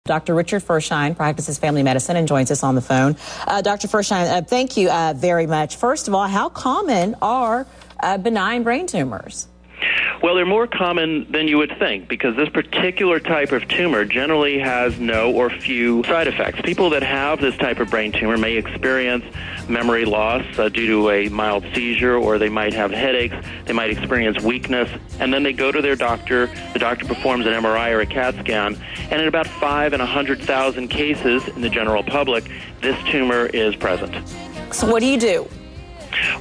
Dr. Richard Firshein practices family medicine and joins us on the phone. Dr. Firshein, thank you very much. First of all, how common are benign brain tumors? Well, they're more common than you would think because this particular type of tumor generally has no or few side effects. People that have this type of brain tumor may experience memory loss due to a mild seizure, or they might have headaches, they might experience weakness, and then they go to their doctor. The doctor performs an MRI or a CAT scan, and in about 5 in 100,000 cases in the general public, this tumor is present. So what do you do?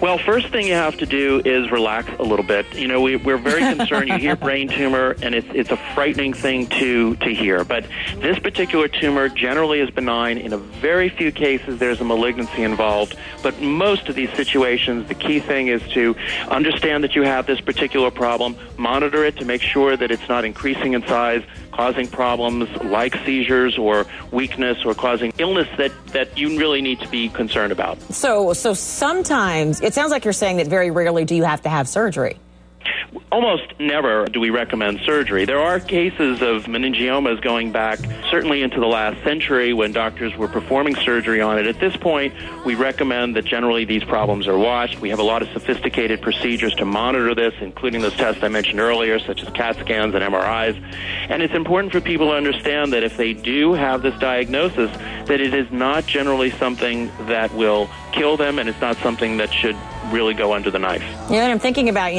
Well, first thing you have to do is relax a little bit. You know, we're very concerned. You hear brain tumor, and it's a frightening thing to hear. But this particular tumor generally is benign. In a very few cases, there's a malignancy involved. But most of these situations, the key thing is to understand that you have this particular problem, monitor it to make sure that it's not increasing in size, causing problems like seizures or weakness, or causing illness that you really need to be concerned about. So sometimes, it sounds like you're saying that very rarely do you have to have surgery. Almost never do we recommend surgery. There are cases of meningiomas going back certainly into the last century when doctors were performing surgery on it. At this point, we recommend that generally these problems are watched. We have a lot of sophisticated procedures to monitor this, including those tests I mentioned earlier, such as CAT scans and MRIs. And it's important for people to understand that if they do have this diagnosis, that it is not generally something that will kill them, and it's not something that should really go under the knife. Yeah, and I'm thinking about,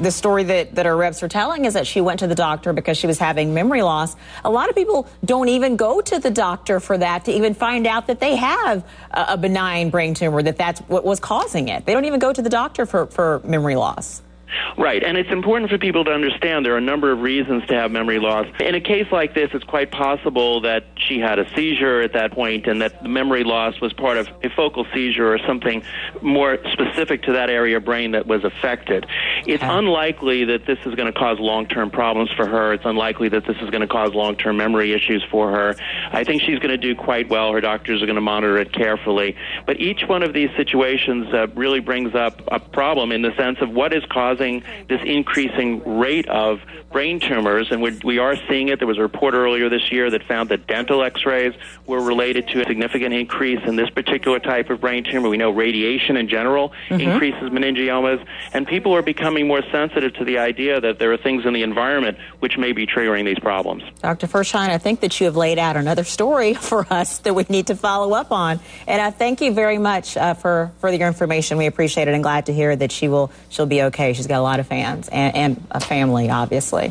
the story that our reps are telling is that she went to the doctor because she was having memory loss. A lot of people don't even go to the doctor for that to even find out that they have a benign brain tumor, that's what was causing it. They don't even go to the doctor for memory loss. Right, and it's important for people to understand there are a number of reasons to have memory loss. In a case like this, it's quite possible that she had a seizure at that point and that the memory loss was part of a focal seizure or something more specific to that area of brain that was affected. It's unlikely that this is going to cause long-term problems for her. It's unlikely that this is going to cause long-term memory issues for her. I think she's going to do quite well. Her doctors are going to monitor it carefully. But each one of these situations really brings up a problem in the sense of what is causing this increasing rate of brain tumors, and we are seeing it. There was a report earlier this year that found that dental x-rays were related to a significant increase in this particular type of brain tumor. We know radiation in general increases meningiomas, and people are becoming more sensitive to the idea that there are things in the environment which may be triggering these problems. Dr. Firshein, I think that you have laid out another story for us that we need to follow up on, and I thank you very much for your information. We appreciate it, and glad to hear that she'll be okay. She's got a lot of fans and a family, obviously.